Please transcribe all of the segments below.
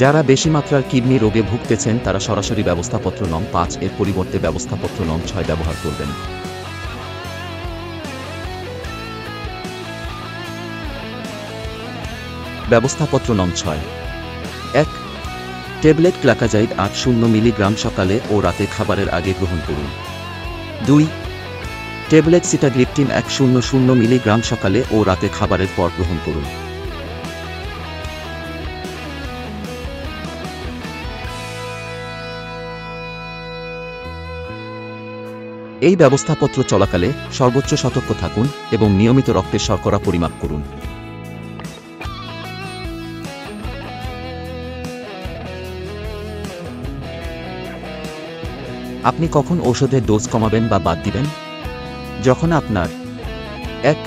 যারা বেশি মাত্রার কিডনি রোগে ভুগতেছেন তারা সরাসরি ব্যবস্থাপত্র নং 5 এর পরিবর্তে ব্যবস্থাপত্র নং 6 ব্যবহার করবেন। ব্যবস্থাপত্র নং 6। 1. ট্যাবলেট গ্লাকাজাইড 80 মিলিগ্রাম সকালে ও রাতে খাবারের আগে গ্রহণ করুন। 2. ট্যাবলেট সিটাগ্লিপটিন 100 মিলিগ্রাম সকালে ও রাতে খাবারের পর গ্রহণ করুন। এই ব্যবস্থাপত্র চলাকালে সর্বোচ্চ সতর্ক থাকুন এবং নিয়মিত রক্তের শর্করা পরিমাপ করুন। আপনি কখন ঔষধের ডোজ কমাবেন বা বাদ দিবেন? যখন আপনার 1.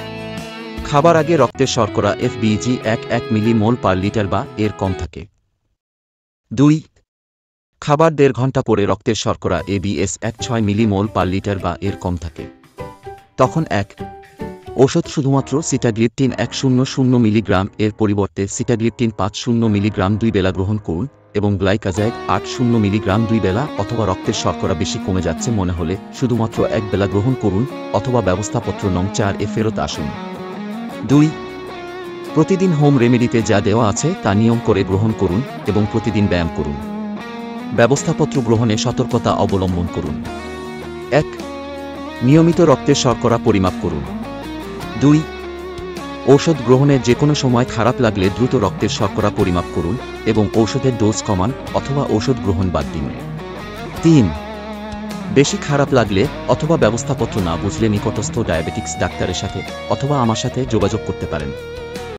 খাবার আগে রক্তের শর্করা FBG 1 মিলিমোল পার লিটার বা এর কম থাকে। 2. খাবার 1.5 ঘন্টা পরে রক্তের শর্করা ABS 6 মিলিমোল পার লিটার বা এর কম থাকে। তখন 1. ওষুধ শুধুমাত্র সিটাগ্লিপটিন 100 মিলিগ্রাম এর পরিবর্তে সিটাগ্লিপটিন 50 মিলিগ্রাম 2 বেলা গ্রহণ করুন এবং গ্লাইকাজাইড 80 মিলিগ্রাম 2 বেলা অথবা রক্তের শর্করা বেশি কমে যাচ্ছে মনে হলে শুধুমাত্র 1 বেলা গ্রহণ করুন অথবা ব্যবস্থাপত্র নং 4 এ ফেরত আসুন। 2. প্রতিদিন হোম রেমেডিতে যা দেওয়া আছে তা নিয়ম করে গ্রহণ করুন এবং প্রতিদিন ব্যায়াম করুন। ব্যবস্থাপত্র গ্রহণে সতর্কতা অবলম্বন করুন। 1. নিয়মিত রক্তের শর্করা পরিমাপ করুন। 2. ঔষধ গ্রহণের যে কোনো সময় খারাপ লাগলে দ্রুত রক্তের শর্করা পরিমাপ করুন এবং ঔষধের ডোজ কমান অথবা ঔষধ গ্রহণ বাদ দিন। 3. বেশি খারাপ লাগলে অথবা ব্যবস্থাপত্র না বুঝলে নিকটস্থ ডায়াবেটিক্স ডাক্তারের সাথে অথবা আমার সাথে যোগাযোগ করতে পারেন।